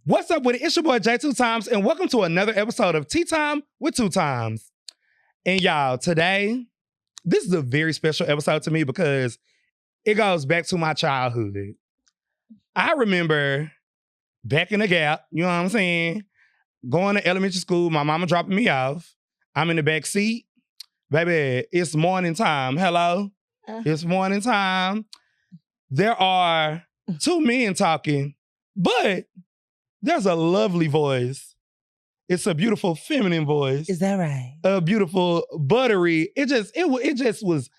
What's up with it? It's your boy J 2 Times, and welcome to another episode of Tea Time with 2 Times. And y'all, today, this is a very special episode to me because it goes back to my childhood. I remember back in the Gap, you know what I'm saying? Going to elementary school, my mama dropping me off. I'm in the back seat. Baby, it's morning time. Hello? It's morning time. There are two men talking, but there's a lovely voice. It's a beautiful feminine voice. Is that right? A beautiful buttery. It just was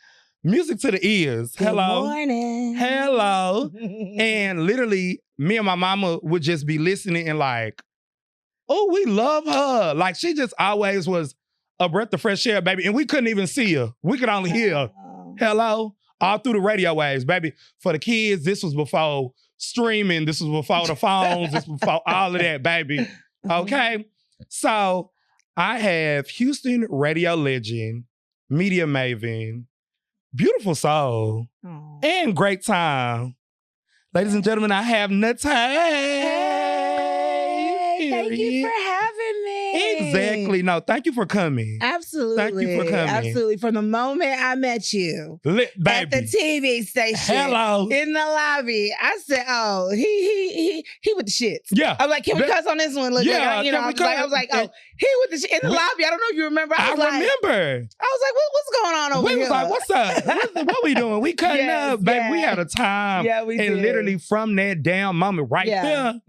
music to the ears. Good Hello. morning. Hello. And literally, me and my mama would just be listening and like, oh, we love her. Like she just always was a breath of fresh air, baby. And we couldn't even see her. We could only hear her. Hello. All through the radio waves, baby. For the kids, this was before streaming. This was before the phones. This was before all of that, baby. Okay? So I have Houston radio legend, media maven, beautiful soul, and great time. Ladies and gentlemen, I have Nnete. Hey, thank you for having me. Exactly. No, thank you for coming. Absolutely. Thank you for coming. Absolutely. From the moment I met you Baby. at the TV station, Hello. in the lobby, I said, "Oh, he with the shits." Yeah. I was like, "Can we cuss on this one?" Look, Yeah, you know, I was like, "Oh, he with the shit in the lobby." I don't know if you remember. I remember. I was like, "What's going on over We here?" was like, what's up? What we doing? We cutting Yes, up, baby. yeah. We had a time. Yeah, we And did. literally from that damn moment right there,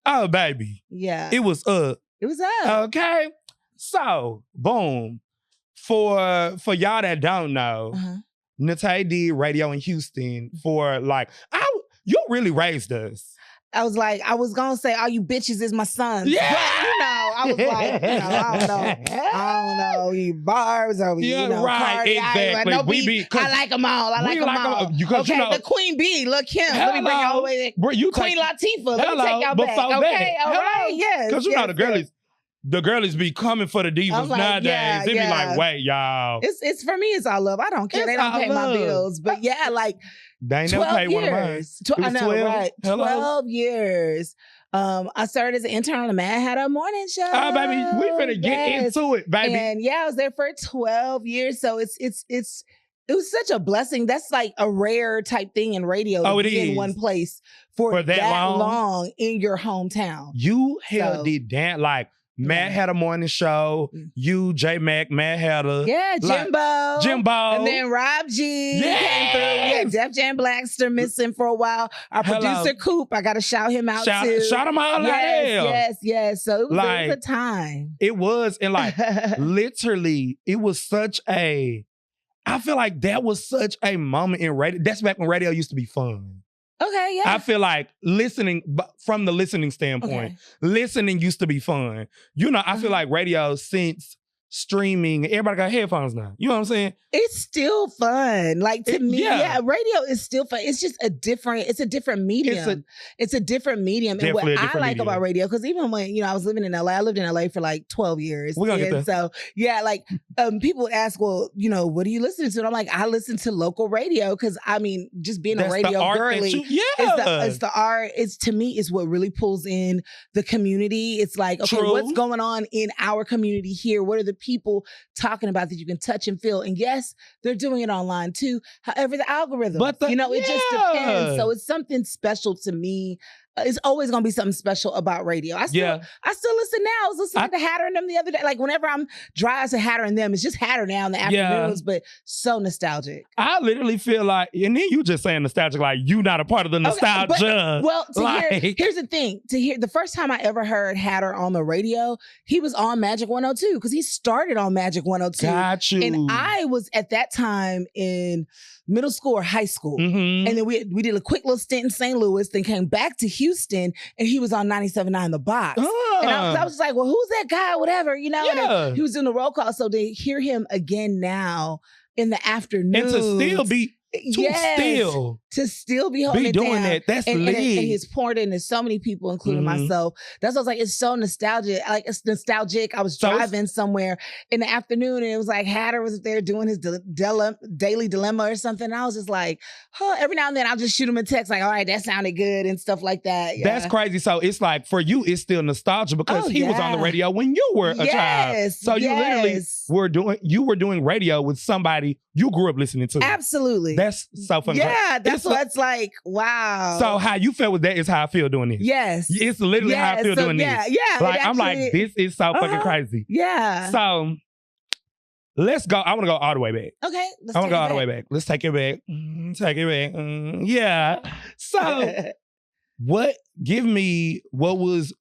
oh, baby, Yeah, it was up. it was up. Okay? So, boom. For y'all that don't know, Nnete did radio in Houston for like, you really raised us. I was like, I was gonna say, all you bitches is my sons. Yeah. But, I was like, I don't know, you barbs or, right, Cardi. exactly. I like them all. I like them all. Okay, the Queen Bee, look him. Let me bring you all the way there. Queen Latifah, let me take y'all back. Okay, all right, yes. Because the girlies be coming for the divas like, nowadays. They be like, wait, y'all. It's for me, it's all love. I don't care. They don't pay my bills. But yeah, like, they ain't never paid one of mine. I know, 12? right? Hello? 12 years. I started as an intern on the Mad Hatter morning show. Oh, baby, we finna get into it, baby. And yeah, I was there for 12 years. So it was such a blessing. That's like a rare type thing in radio to be in one place for that long in your hometown. You held it down like Mad Hatter morning show, you, J Mac, Mad Hatter. Yeah, Jimbo. And then Rob G came through. We had Def Jam Blackster missing for a while. Our producer, Coop, I got to shout him out too. Shout him out. Yes. So it was a time. It was. And like, literally, it was such a, I feel like that was such a moment in radio. That's back when radio used to be fun. Okay, yeah. I feel like listening, from the listening standpoint, listening used to be fun. I feel like radio since streaming, everybody got headphones now. You know what I'm saying? It's still fun. Like to me, radio is still fun. It's just a different medium. It's a different medium. And what I like about radio, because even when, I was living in LA, I lived in LA for like 12 years. We're gonna get there. So yeah, like people ask, well, what are you listening to? And I'm like, I listen to local radio because just being a radio girly. It's the art. To me, it's what really pulls in the community. It's like, okay, what's going on in our community here? What are the people talking about that you can touch and feel? And yes, they're doing it online too. However, the algorithm, it just depends. So it's something special to me. It's always going to be something special about radio. I still listen now. I was listening to Hatter and them the other day. Like whenever I'm dry as a Hatter and them, it's just Hatter now in the afternoons, but so nostalgic. I literally feel like, and then you just saying nostalgic, like you not a part of the nostalgia. Here's the thing. The first time I ever heard Hatter on the radio, he was on Magic 102 because he started on Magic 102. Got you. And I was at that time in middle school or high school. And then we did a quick little stint in St. Louis, then came back to Houston, and he was on 97.9 The Box. And I was like, well, who's that guy? Whatever, And he was doing the roll call. So to hear him again now in the afternoon. And to still be to still be holding it doing down. That. That's lit. And he's poured into so many people, including myself. That's what I was like, it's so nostalgic. Like, it's nostalgic. I was driving somewhere in the afternoon and it was like Hatter was there doing his daily dilemma or something. And I was just like, every now and then I'll just shoot him a text like, all right, that sounded good and stuff like that. Yeah. That's crazy. So it's like, for you, it's still nostalgia because he was on the radio when you were a child. So you literally were doing radio with somebody you grew up listening to. Absolutely. That's so funny. Yeah, that's what's like, wow. So how you felt with that is how I feel doing this. Yes. It's literally how I feel doing this. Yeah. Like, I'm like, this is so fucking crazy. Yeah. So let's go. I want to go all the way back. Okay. I want to go all the way back. Let's take it back. Take it back. Yeah. So give me what was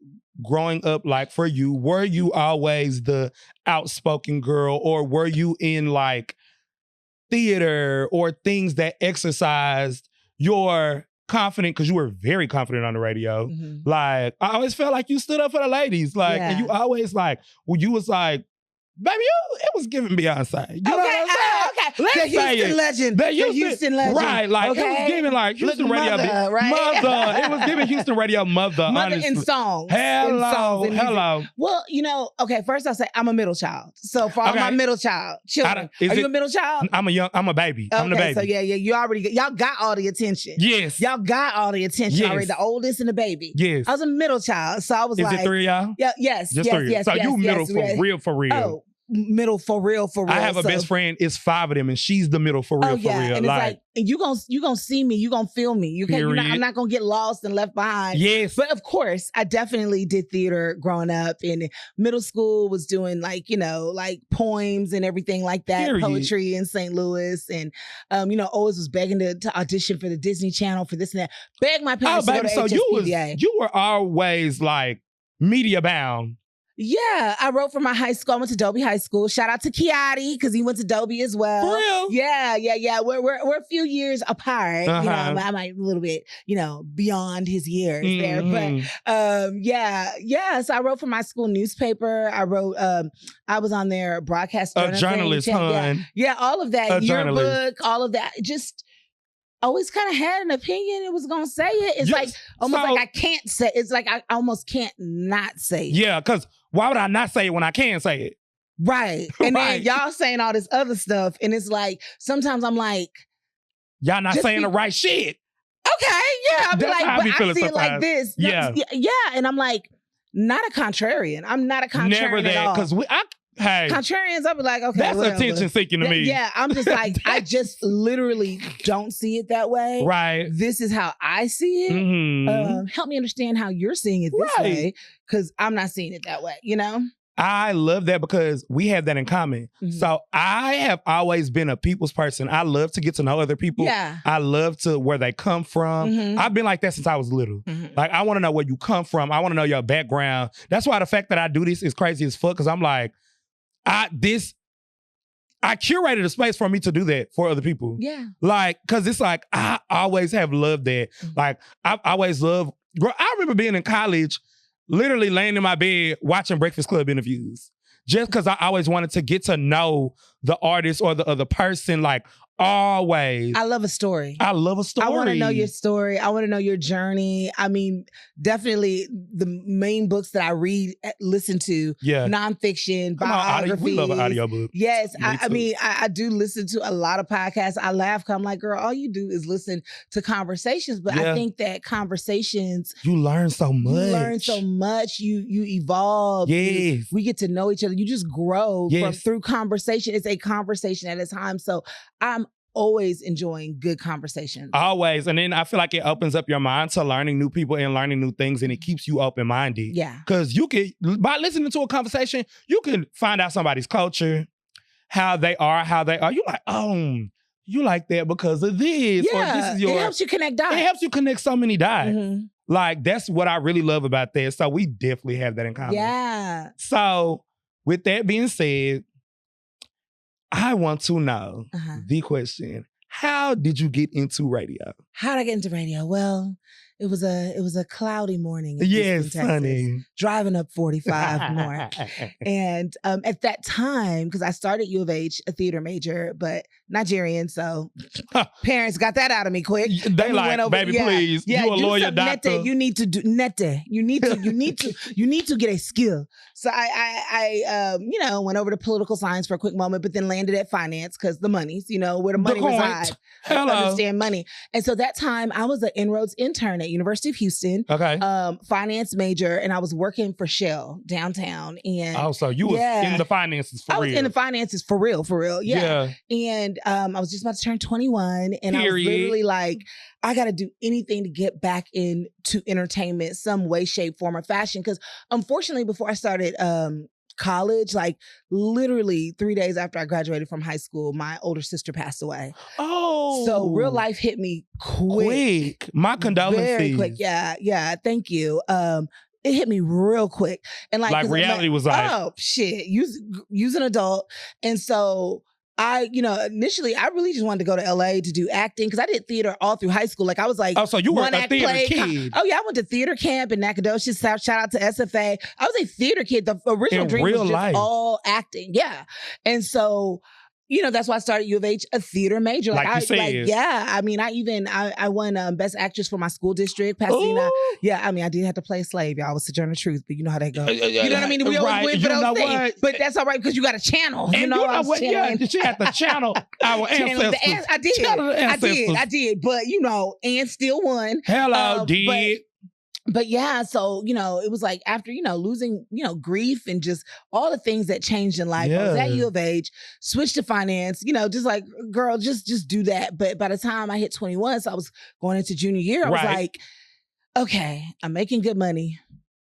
growing up like for you. Were you always the outspoken girl, or were you in like theater or things that exercised your confidence? Because you were very confident on the radio. Like, I always felt like you stood up for the ladies. Like, and you always like, well, you was like, baby, it was giving Beyonce. You know what I'm saying? Okay. The Houston legend. The Houston legend. Right. Like, it was giving like Houston radio. Mother, right? Mother. It was giving Houston radio mother. Mother honestly. in songs. Hello. Well, okay, first I'll say I'm a middle child. So for all my middle child children, are you a middle child? I'm a baby. Okay, I'm the baby. So y'all got all the attention. Yes. Y'all got all the attention already. The oldest and the baby. Yes. I was a middle child. So I was like. Is it three of y'all? Yeah, yes. Just three. Yes. So you middle for real. Oh. Middle for real. I have a best friend. It's 5 of them, and she's the middle for real. And it's like you gonna see me, you gonna feel me. I'm not gonna get lost and left behind. Yes, but of course, I definitely did theater growing up. In middle school, was doing like poems and everything like that, poetry in St. Louis, and always was begging to audition for the Disney Channel for this and that. Beg my parents to go to HSPBA. You were always like media bound. Yeah, I wrote for my high school. I went to Dobie High School. Shout out to Kiati, because he went to Dobie as well. For real? Yeah. We're a few years apart. I'm a little bit, beyond his years there. But So I wrote for my school newspaper. I wrote. I was on their broadcast. A journalist, hon. Yeah, all of that. Yearbook, all of that. Just. Always kind of had an opinion. It was gonna say it. It's like almost like I can't say. It's like I almost can't not say it. Yeah, because why would I not say it when I can say it? Right. And then y'all saying all this other stuff, and it's like sometimes I'm like, y'all not saying the right shit. Okay, yeah. I'll be like, but I see it like this. Yeah, and I'm like, not a contrarian. I'm not a contrarian. Never that, at all. Because hey, contrarians, I'll be like, okay, that's attention seeking to me. Yeah, I'm just like, I just literally don't see it that way. Right. This is how I see it. Help me understand how you're seeing it this way, because I'm not seeing it that way. I love that because we have that in common. So I have always been a people's person. I love to get to know other people. Yeah. I love to where they come from. I've been like that since I was little. Like, I want to know where you come from. I want to know your background. That's why the fact that I do this is crazy as fuck, because I'm like, I curated a space for me to do that for other people. Yeah. Like, because it's like, I always have loved that. Like, I've always loved, I remember being in college, literally laying in my bed watching Breakfast Club interviews. Just because I always wanted to get to know the artist or the other person, like, always. I love a story. I love a story. I want to know your story. I want to know your journey. I mean, definitely the main books that I read, listen to, nonfiction, biographies. We love an audiobook. Yes. I mean, I do listen to a lot of podcasts. I laugh because I'm like, girl, all you do is listen to conversations. But I think that conversations... You learn so much. You evolve. Yes. We get to know each other. You just grow through conversation. It's a conversation at a time. So I'm always enjoying good conversations. Always. And then I feel like it opens up your mind to learning new people and learning new things, and it keeps you open-minded. Yeah. Because you can, by listening to a conversation, you can find out somebody's culture, how they are. You're like, oh, you like that because of this. Yeah. Or this is your... It helps you connect dots. It helps you connect so many dots. Like, that's what I really love about that. So we definitely have that in common. Yeah. So with that being said, I want to know the question. How did you get into radio? How did I get into radio? Well, It was a cloudy morning. Yes, honey. Driving up 45 north. And at that time, because I started U of H, a theater major, but Nigerian, so parents got that out of me quick. They like, baby, please. Yeah, you a lawyer, doctor. Nnete, you need to do Nnete. You need to get a skill. So I went over to political science for a quick moment, but then landed at finance because the money's, where the money resides. Hello. Understand money. And so that time I was an inroads intern at University of Houston. Okay. Finance major, and I was working for Shell downtown. And so you was in the finances for real. I was in the finances for real. Yeah. And I was just about to turn 21, and I was literally like, I got to do anything to get back into entertainment, some way, shape, form, or fashion. Because unfortunately, before I started college, like literally 3 days after I graduated from high school, my older sister passed away. Oh. So real life hit me quick. My condolences. Very quick. Yeah. Thank you. It hit me real quick. And like reality was like, oh shit, use an adult. And so initially I really just wanted to go to LA to do acting because I did theater all through high school. Like I was like, so you were a theater kid. Oh yeah, I went to theater camp in Nacogdoches. Shout out to SFA. I was a theater kid. The original dream was just all acting. Yeah. And so, that's why I started U of H, a theater major. Like you said. I won Best Actress for my school district, Pasadena. Ooh. Yeah, I did have to play a slave, y'all. I was Sojourner Truth, but you know how that goes. You know what I mean? We always win for those things. But that's all right because you got a channel. And you know what? Yeah, she had to channel our ancestors. I did. But, and still won. Hello, did. But yeah, so, it was like after, losing, grief and just all the things that changed in life. I was at U of H, switched to finance, just like, girl, just do that. But by the time I hit 21, so I was going into junior year, I was like, okay, I'm making good money.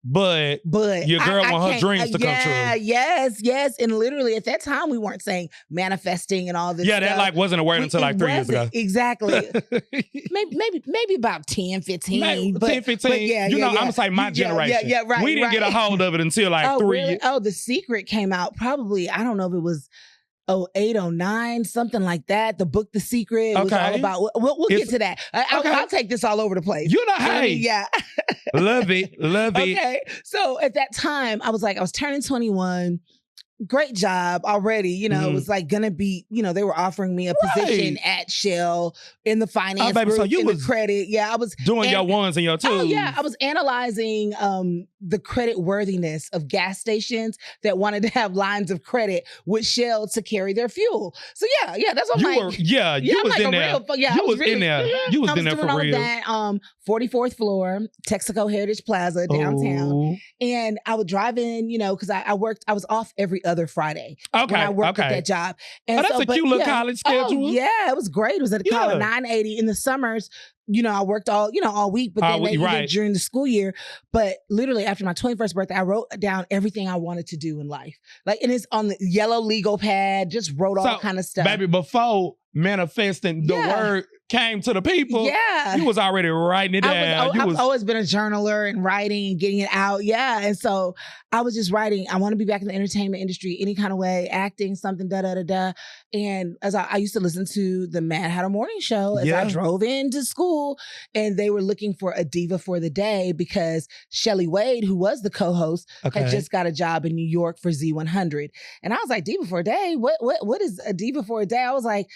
But your girl want her dreams to come true. Yes. And literally at that time, we weren't saying manifesting and all this stuff. That wasn't a word until 3 years ago. Exactly. maybe about 10, 15. 10, 15. But I'm going to say my generation. Yeah, right. We didn't get a hold of it until 3 years. Oh, The Secret came out probably, I don't know if it was 08, 09, something like that. The book, The Secret, was all about. We'll get to that. I'll take this all over the place. Hey. Yeah. Love it. Okay. So at that time, I was turning 21. Great job already. It was like gonna be, they were offering me a position at Shell in the finance group, so you was the credit. Yeah, I was doing your ones and your twos. Oh yeah, I was analyzing the credit worthiness of gas stations that wanted to have lines of credit with Shell to carry their fuel. So yeah, that's what you was in there. You was in there. You was in there for real. That 44th floor, Texaco Heritage Plaza downtown. Ooh. And I would drive in, because I was off every other Friday when I worked at that job. And that's a cute little college schedule. Oh, yeah, it was great. It was at the college, 980 in the summers. I worked all week, but then even during the school year. But literally after my 21st birthday, I wrote down everything I wanted to do in life. And it's on the yellow legal pad, just wrote all kind of stuff. Baby, before manifesting the word came to the people, you was already writing it down. I've always been a journaler and writing and getting it out. Yeah. And so I was just writing, I want to be back in the entertainment industry any kind of way, acting, something, da-da-da-da. And as I used to listen to the Mad Hatter Morning Show as I drove into school, and they were looking for a diva for the day because Shelley Wade, who was the co-host, had just got a job in New York for Z100. And I was like, diva for a day? What is a diva for a day? I was like,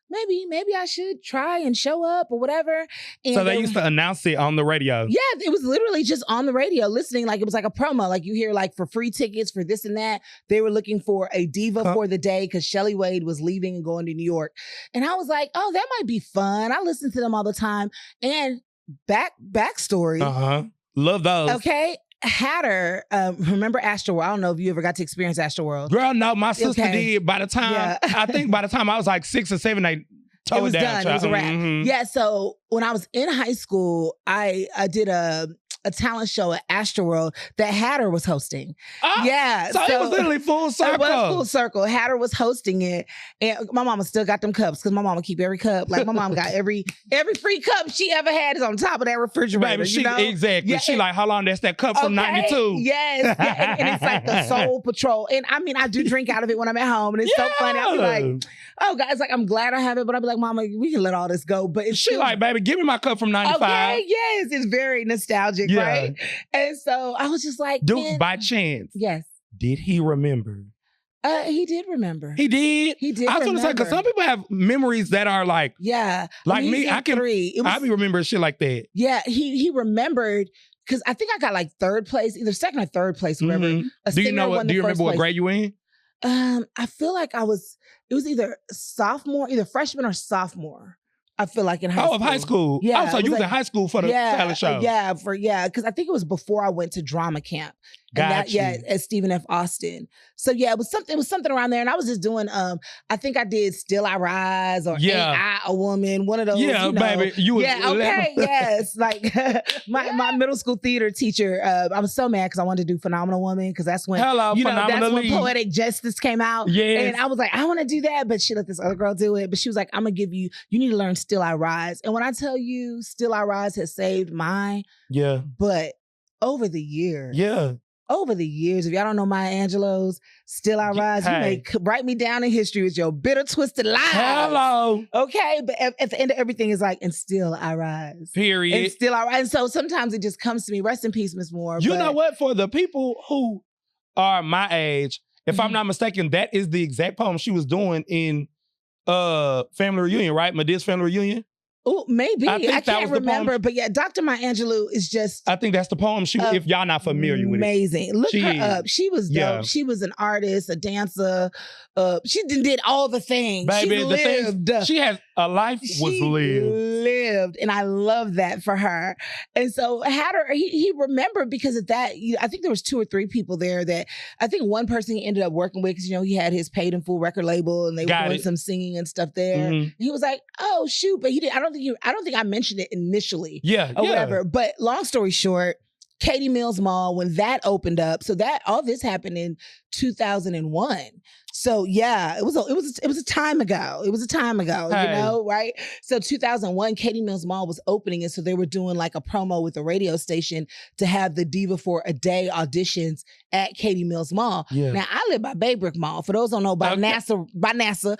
maybe I should try and show up or whatever. And so they used to announce it on the radio. Yeah, it was literally just on the radio listening. Like it was like a promo. Like you hear for free tickets for this and that. They were looking for a diva for the day because Shelley Wade was leaving and going to New York. And I was like, oh, that might be fun. I listen to them all the time. And backstory. Love those. Okay. Hatter, remember Astroworld? I don't know if you ever got to experience Astroworld. Girl, no, my sister did. By the time, I think by the time I was like 6 or 7, they tore it was down. Done. It was a wrap. Yeah, so when I was in high school, I did a a talent show at Astroworld that Hatter was hosting. Yeah. So it was literally full circle. It was full circle. Hatter was hosting it. And my mama still got them cups because my mama keep every cup. Like my mom got every free cup she ever had is on top of that refrigerator. Baby, exactly. Yeah, she like, hold on, that's that cup from 92. Yes. Yeah, and it's like the Soul Patrol. And I mean, I do drink out of it when I'm at home. And it's so funny. I'll be like, oh, guys, like, I'm glad I have it. But I'll be like, Mama, we can let all this go. But it's she like, baby, give me my cup from 95. Okay, yes. It's very nostalgic, right? And so I was just like, dude, by chance. Yes. Did he remember? He did remember. He did? He did. I was going to say, because some people have memories that are like, like me, I can, I be remembering shit like that. Yeah, he remembered, because I think I got like third place, either second or third place, whatever. Do you remember what grade you were in? I feel like it was either freshman or sophomore. I feel like in high school. Oh, of high school. Yeah. Oh, so you was in high school for the talent show. Because I think it was before I went to drama camp. Gotcha. At Stephen F. Austin. So yeah, it was something around there. And I was just doing, I think I did Still I Rise or Ain't I a Woman, one of those. Yeah, baby. Yes. Like my middle school theater teacher, I was so mad because I wanted to do Phenomenal Woman, because that's when, that's when Poetic Justice came out. Yes. And I was like, I want to do that. But she let this other girl do it. But she was like, I'm going to give you need to learn Still I Rise. And when I tell you Still I Rise has saved mine. Yeah. But over the years. Yeah. Over the years, if y'all don't know Maya Angelou's Still I Rise, you may write me down in history with your bitter, twisted lies. Hello. Okay, but at the end of everything is like, and still I rise. Period. And still I rise. And so sometimes it just comes to me, rest in peace, Miss Moore. You know what? For the people who are my age, if I'm not mistaken, that is the exact poem she was doing in Family Reunion, right? Medea's Family Reunion? Oh, maybe. I can't remember. But yeah, Dr. Maya Angelou is just... I think that's the poem. If y'all not familiar with it. Amazing. Look her up. She was dope. Yeah. She was an artist, a dancer. She did all the things. Baby, she had a life was lived. And I love that for her. And so Hatter, he remembered because of that. I think there was 2 or 3 people there that I think one person he ended up working with, because he had his paid in full record label and they were doing some singing and stuff there. Mm-hmm. He was like, oh shoot, but he did. I don't think I mentioned it initially. Or whatever. But long story short, Katie Mills Mall, when that opened up, so that all this happened in 2001. So yeah, it was a time ago. It was a time ago, right? So 2001, Katie Mills Mall was opening, and so they were doing like a promo with the radio station to have the Diva for a Day auditions at Katie Mills Mall. Yeah. Now I live by Baybrick Mall. For those who don't know, by NASA,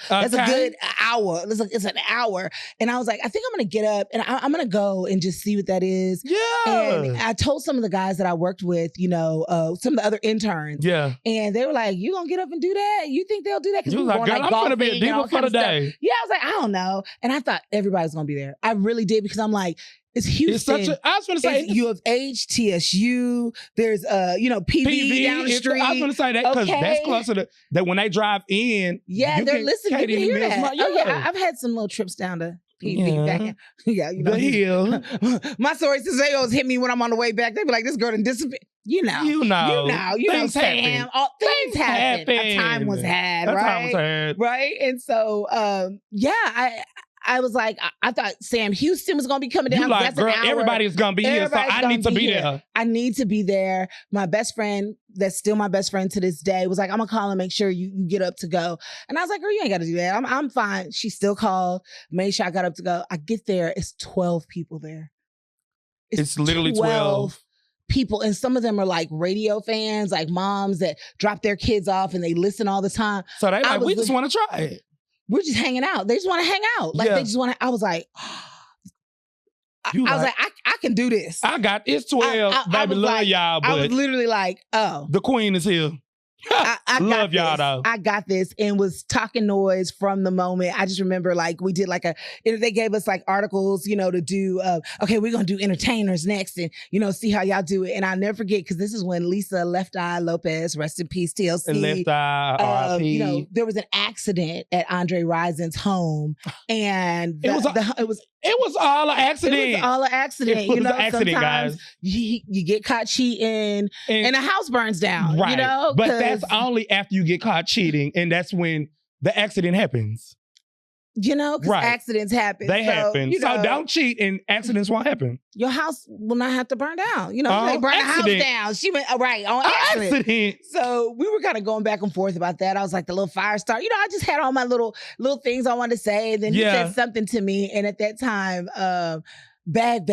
that's a good hour. It's an hour, and I was like, I think I'm gonna get up and I'm gonna go and just see what that is. Yeah. And I told some of the guys that I worked with, some of the other interns. Yeah. And they were like, "You gonna get up and do that? You think they'll do that?" Because we were going I'm gonna be a diva for the day. Yeah, I was like, I don't know. And I thought everybody's gonna be there. I really did, because I'm like, it's Houston. I was gonna say U of H, TSU. There's PV down the street. I was gonna say that because that's closer to that when they drive in. Yeah, they're listening. You can hear that. Oh yeah, I've had some little trips down to PV back. The hill. My story says they always hit me when I'm on the way back. They be like, "This girl done disappeared." You know, things Sam. Things happen. A time was had, right? And so, I was like, I thought Sam Houston was going to be coming down. You like, girl, everybody's going to be here, so I need to be there. I need to be there. My best friend, that's still my best friend to this day, was like, I'm going to call and make sure you get up to go. And I was like, girl, you ain't got to do that. I'm fine. She still called, made sure I got up to go. I get there, it's 12 people there. It's literally 12 people, and some of them are like radio fans, like moms that drop their kids off and they listen all the time. So they like, we just want to try it. We're just hanging out. They just want to hang out. Like they just want to. I was like, I was like, I can do this. It's 12. Baby, love y'all. But I was literally like, oh, the queen is here. I love y'all though. I got this, and was talking noise from the moment. I just remember like we did like they gave us like articles, to do, okay, we're going to do entertainers next and, see how y'all do it. And I'll never forget, because this is when Lisa Left Eye Lopez, rest in peace, TLC. And Left Eye, R.I.P. There was an accident at Andre Rison's home, and it was all an accident. It was all an accident. It was an accident, sometimes guys. You get caught cheating and the house burns down, right. But that's only after you get caught cheating, and that's when the accident happens. You know, because accidents happen. They happen. You know, so don't cheat and accidents won't happen. Your house will not have to burn down. You know, they burn the house down. She went, right, on accident. So we were kind of going back and forth about that. I was like the little fire starter. You know, I just had all my little things I wanted to say. And then he said something to me. And at that time, bag.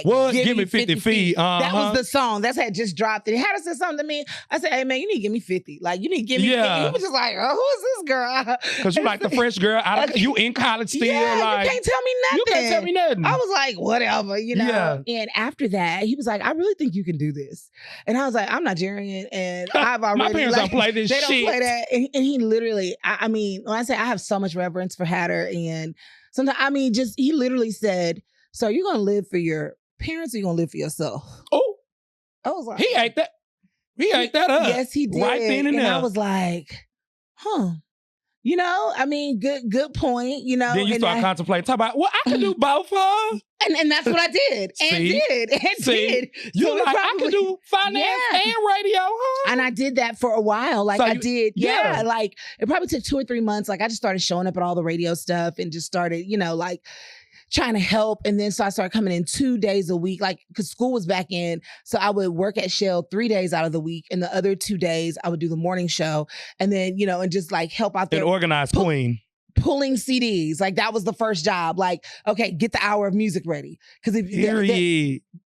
What? Give me 50 feet. That was the song. That's had just dropped. And he had to say something to me. I said, hey, man, you need to give me 50. Like, you need to give me 50. He was just like, oh, who is this girl? Because you like the fresh girl. You in college still. Yeah, like, you can't tell me nothing. You can't tell me nothing. I was like, whatever, you know. Yeah. And after that, he was like, I really think you can do this. And I was like, I'm Nigerian. And I've already. My parents don't play this shit. They don't play that. And he literally, I mean, when I say I have so much reverence for Hatter. And sometimes, I mean, he literally said, so are you going to live for your parents or you going to live for yourself? Oh. I was like. He ate that. He ate that up. Yes, he did. Right then and there. I was like, huh. You know, I mean, good point, you know. Then you start contemplating, talk about, well, I can do both, huh? And that's what I did. Did. You so like, I can do finance and radio, huh? And I did that for a while. Like, so I did. Yeah. Like, it probably took 2 or 3 months. Like, I just started showing up at all the radio stuff and just started, you know, like, trying to help. And then so I started coming in 2 days a week, like, because school was back in. So I would work at Shell 3 days out of the week. And the other 2 days I would do the morning show. And then, you know, and just like help out there. An organized queen. Pulling CDs. Like, that was the first job. Like, okay, get the hour of music ready. Because if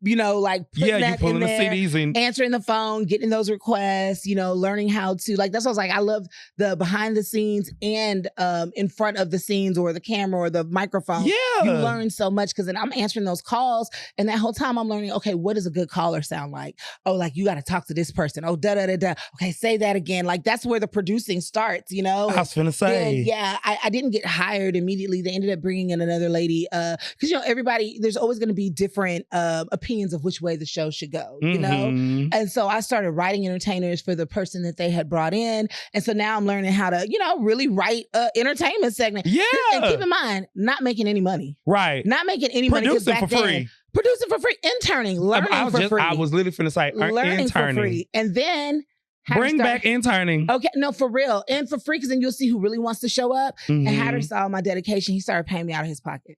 you know, like putting that pulling in there, the CDs and answering the phone, getting those requests, you know, learning how to, like, that's what I was like, I love the behind the scenes and in front of the scenes or the camera or the microphone. Yeah. You learn so much because then I'm answering those calls and that whole time I'm learning, okay, what does a good caller sound like? Oh, like, you got to talk to this person. Oh, da-da-da-da. Okay, say that again. Like, that's where the producing starts, you know? I was finna say. Yeah, I didn't get hired immediately. They ended up bringing in another lady because, you know, everybody, there's always going to be different opinions of which way the show should go, you know? And so I started writing entertainers for the person that they had brought in. And so now I'm learning how to, you know, really write an entertainment segment. Yeah. And keep in mind, not making any money. Right. Not making any money. Producing for free. Producing for free. Interning. Learning for free. I was literally finna say, learning interning. for free. And then bring back interning. Okay, no, for real. And for free, because then you'll see who really wants to show up. And Hatter saw my dedication. He started paying me out of his pocket.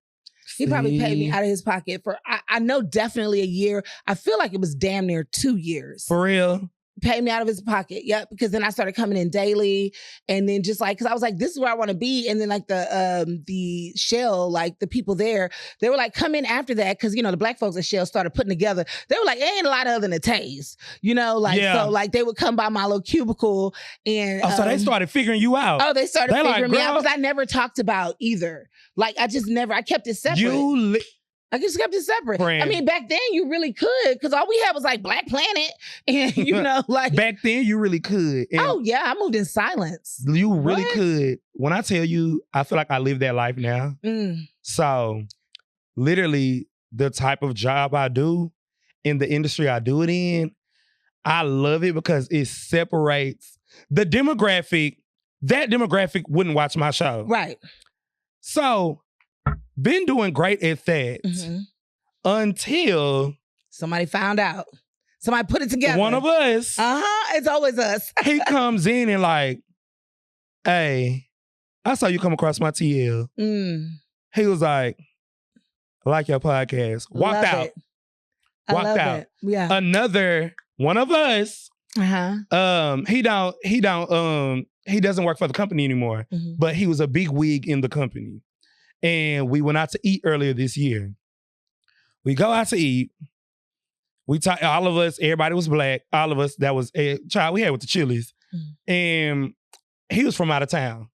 He probably paid me out of his pocket for, I know, definitely a year. I feel like it was damn near 2 years. For real? Paid me out of his pocket. Yep. Because then I started coming in daily. And then just like, because I was like, this is where I want to be. And then like the Shell, like the people there, they were like, come in after that. Because, you know, the black folks at Shell started putting together. They were like, there ain't a lot other than Nnete. You know, like, so like they would come by my little cubicle and. Oh, so they started figuring you out. Oh, they started figuring me out because I never talked about either. Like, I kept it separate. I just kept it separate. Friend. I mean, back then you really could, because all we had was like Black Planet, and you know, like back then you really could. And oh yeah, I moved in silence. You really could. When I tell you, I feel like I live that life now. So, literally, the type of job I do in the industry I do it in, I love it because it separates the demographic. That demographic wouldn't watch my show, right? So. Been doing great at that until somebody found out. Somebody put it together. One of us. It's always us. He comes in and like, hey, I saw you come across my TL. He was like, I like your podcast. Walked out. Walked out. Yeah. Another one of us. He doesn't work for the company anymore, but he was a big wig in the company. And we went out to eat earlier this year. We go out to eat. We talk, all of us, everybody was black. All of us, that was a child we had with the Chili's. And he was from out of town.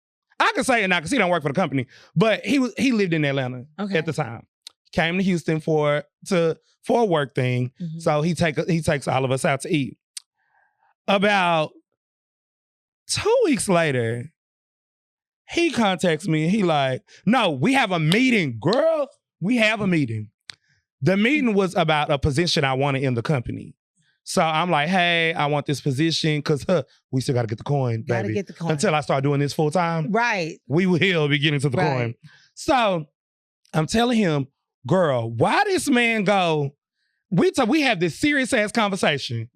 I can say it now because he don't work for the company, but he lived in Atlanta at the time. Came to Houston for a work thing. So he takes all of us out to eat. About 2 weeks later, he contacts me and he like, no, we have a meeting, girl. We have a meeting. The meeting was about a position I wanted in the company. So I'm like, hey, I want this position because we still got to get the coin, baby. Gotta get the coin. Until I start doing this full time. Right. We will be getting to the coin. So I'm telling him, girl, why this man go, we have this serious ass conversation.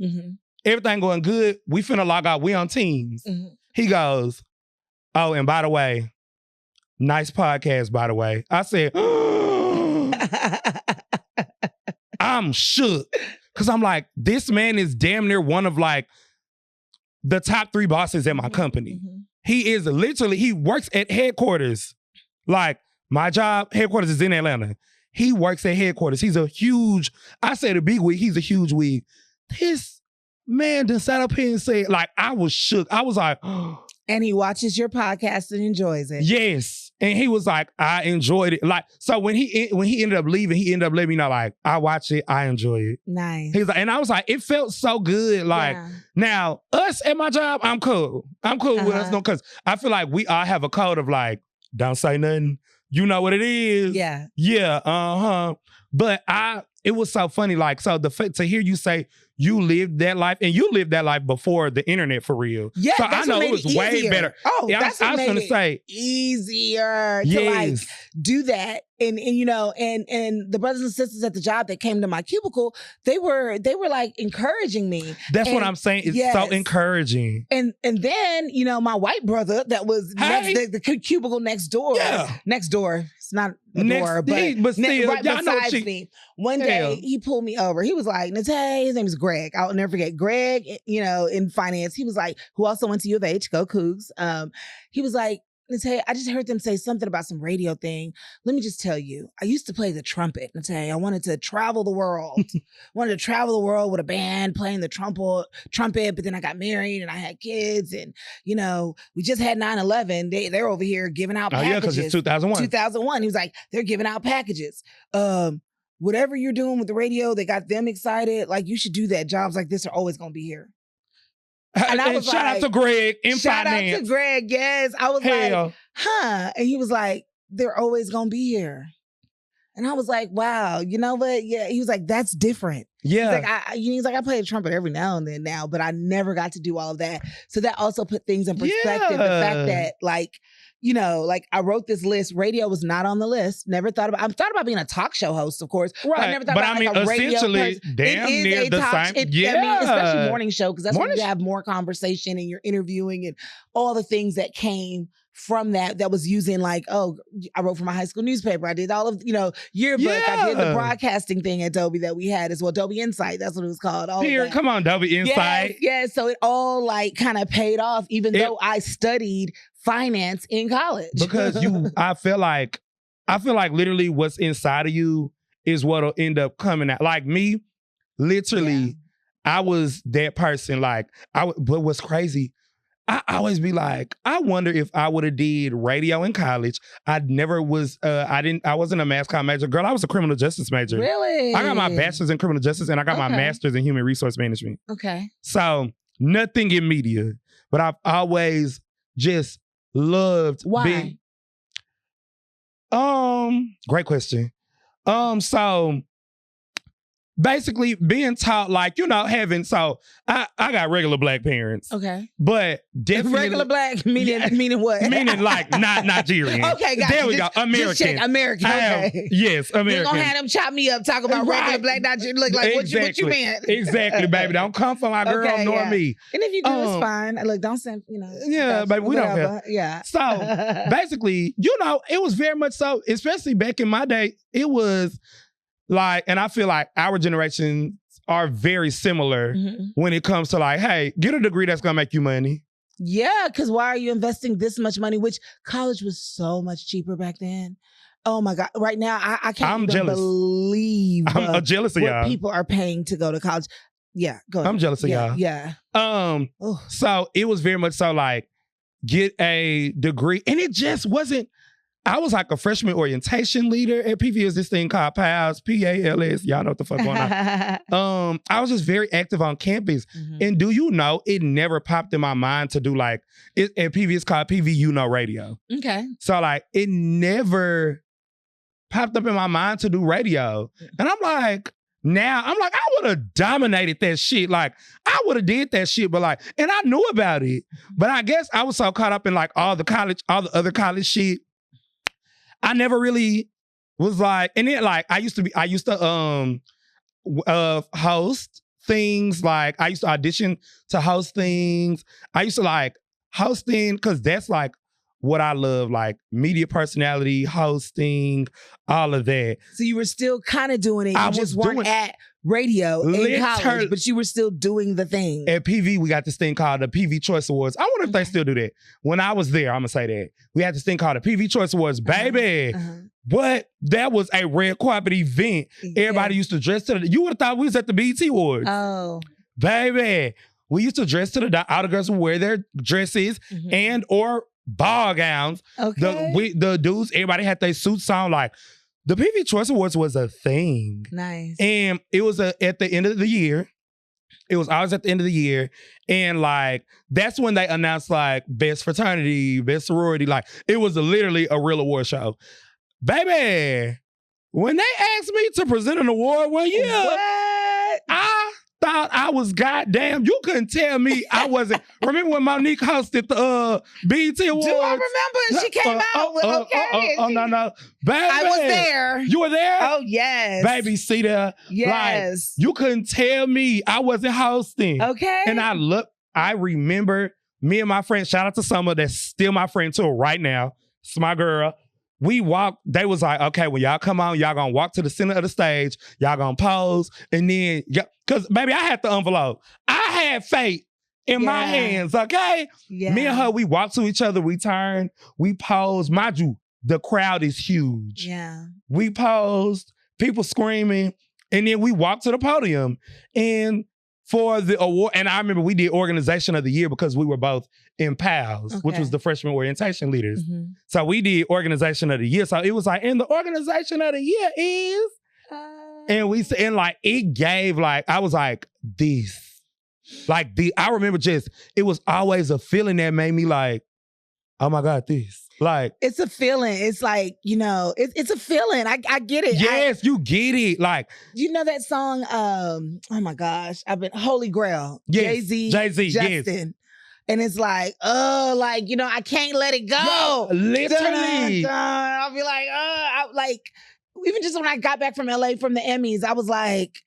Everything going good. We finna log out. We on Teams. He goes, oh, and by the way, Nice podcast, by the way. I said, I'm shook. Because I'm like, this man is damn near one of like the top 3 bosses at my company. Mm-hmm. He is literally, he works at headquarters. Like, my job, headquarters is in Atlanta. He works at headquarters. He's a huge, I said a big wig, he's a huge wig. This man done sat up here and said, like, I was shook. I was like, and he watches your podcast and enjoys it. Yes. And he was like, I enjoyed it. Like, so when he ended up leaving, he ended up letting me know, like, I watch it, I enjoy it. Nice. He's like, and I was like, it felt so good. Like, now, us at my job, I'm cool. I'm cool with us, because I feel like we all have a code of like, don't say nothing. You know what it is. Yeah. Yeah, But it was so funny, like, so to hear you say you lived that life, and you lived that life before the internet for real. Yeah, so that's I know what it was made way better. Oh, yeah, that's I what was made gonna say easier to like do that. And you know, and the brothers and sisters at the job that came to my cubicle, they were like encouraging me. That's what I'm saying. It's so encouraging. And then, you know, my white brother that was the cubicle next door. Yeah. Next door. It's not a door, but still, right beside me. One day he pulled me over. He was like, Nnete, his name is Greg. I'll never forget. Greg, you know, in finance. He was like, who also went to U of H, go Cougs. He was like, Nnete, I just heard them say something about some radio thing. Let me just tell you, I used to play the trumpet, Nnete. I wanted to travel the world. Wanted to travel the world with a band playing the trumpet, but then I got married and I had kids, and, you know, we just had 9/11. They're over here giving out packages. Oh, yeah, because it's 2001. 2001. He was like, they're giving out packages. Whatever you're doing with the radio, they got them excited. Like, you should do that. Jobs like this are always going to be here. And I was shout out to Greg in finance. Shout out to Greg, yes. I was like, huh? And he was like, they're always going to be here. And I was like, wow, you know what? Yeah. He was like, that's different. Yeah. He's like, I play the trumpet every now and then now, but I never got to do all of that. So that also put things in perspective. The fact that, like, you know, like, I wrote this list. Radio was not on the list. I thought about being a talk show host, of course. Right. But I never thought about like a radio person. Damn near the same. I mean, especially morning show, because that's when you have more conversation and you're interviewing and all the things that came from that was using, like, oh, I wrote for my high school newspaper. I did all of, you know, yearbook. Yeah. I did the broadcasting thing at Dobie that we had as well. Dobie Insight, that's what it was called. Come on, Dobie Insight. Yes. So it all like kind of paid off, even though I studied finance in college. Because I feel like literally what's inside of you is what'll end up coming out. Like me, literally, I was that person. Like, but what's crazy, I always be like, I wonder if I would have did radio in college. I wasn't a mass comm major. Girl, I was a criminal justice major. Really? I got my bachelor's in criminal justice and I got my master's in human resource management. Okay. So nothing in media, but I've always just loved being. Great question. So basically being taught, like, you know, I got regular black parents. Okay. But definitely regular black meaning what? Meaning like not Nigerian. Okay, got there we go. American. Just check American. Okay. Yes, American. You're gonna have them chop me up, talk about regular black Nigerian. Look like what you meant. Exactly, baby. Don't come for my girl nor me. And if you do, it's fine. Look, don't send, you know. Yeah, baby, we don't care. Yeah. So basically, you know, it was very much so, especially back in my day, it was like, and I feel like our generation are very similar when it comes to like, hey, get a degree that's gonna make you money. Yeah, because why are you investing this much money? Which college was so much cheaper back then. Oh my God. Right now, I can't believe I'm jealous of y'all. What people are paying to go to college. Yeah, go ahead. I'm jealous of y'all. Yeah. So it was very much so like, get a degree. And it just wasn't, I was like a freshman orientation leader at PV. Is this thing called PALS, PALS. Y'all know what the fuck going on. I was just very active on campus. And do you know, it never popped in my mind to do like, at PV it's called PV You Know Radio. Okay. So like, it never popped up in my mind to do radio. And I'm like, I would have dominated that shit. Like, I would have did that shit, but like, and I knew about it. But I guess I was so caught up in like all the other college shit. I never really was like, and then like I used to host things. Like I used to audition to host things. I used to like hosting because that's like what I love, like media personality, hosting, all of that. So you were still kind of doing it. You just weren't at radio in college, but you were still doing the thing. At PV, we got this thing called the PV Choice Awards. I wonder if they still do that. When I was there, I'm going to say that. We had this thing called the PV Choice Awards. Baby, what? That was a red carpet event. Everybody used to dress to the... You would have thought we was at the BET Awards. Oh. Baby, we used to dress to the... All the girls would wear their dresses and or ball gowns. Okay. The dudes, everybody had their suits on. Like, the PV Choice Awards was a thing. Nice. And it was at the end of the year. It was always at the end of the year. And like, that's when they announced like best fraternity, best sorority. Like, it was literally a real award show. Baby, when they asked me to present an award one year, I thought I was goddamn. You couldn't tell me I wasn't. Remember when Monique hosted the BET Awards? Do I remember? She came out with no. Baby, I was there. You were there? Oh, yes. Baby, see there? Yes. Like, you couldn't tell me I wasn't hosting. Okay. And I remember me and my friend, shout out to Summer, that's still my friend too right now. It's my girl. We walked, they was like, okay, when y'all come on, y'all gonna walk to the center of the stage, y'all gonna pose, and then, because baby, I had the envelope. I had fate in my hands, okay? Yeah. Me and her, we walked to each other, we turned, we posed. Mind you, the crowd is huge. Yeah. We posed, people screaming, and then we walked to the podium. And for the award, and I remember we did Organization of the Year because we were both in PALS, which was the freshman orientation leaders. So we did Organization of the Year. So it was like, and the Organization of the Year is, and like, it gave like, I was like, this. Like, I remember it was always a feeling that made me like, oh my God, this. Like, it's a feeling. It's like, it's a feeling. I get it. Yes, you get it. Like, you know that song, oh my gosh, Holy Grail. Yes, Jay-Z, Justin. Yes. And it's like, I can't let it go. Literally. I'll be like, even just when I got back from LA from the Emmys, I was like,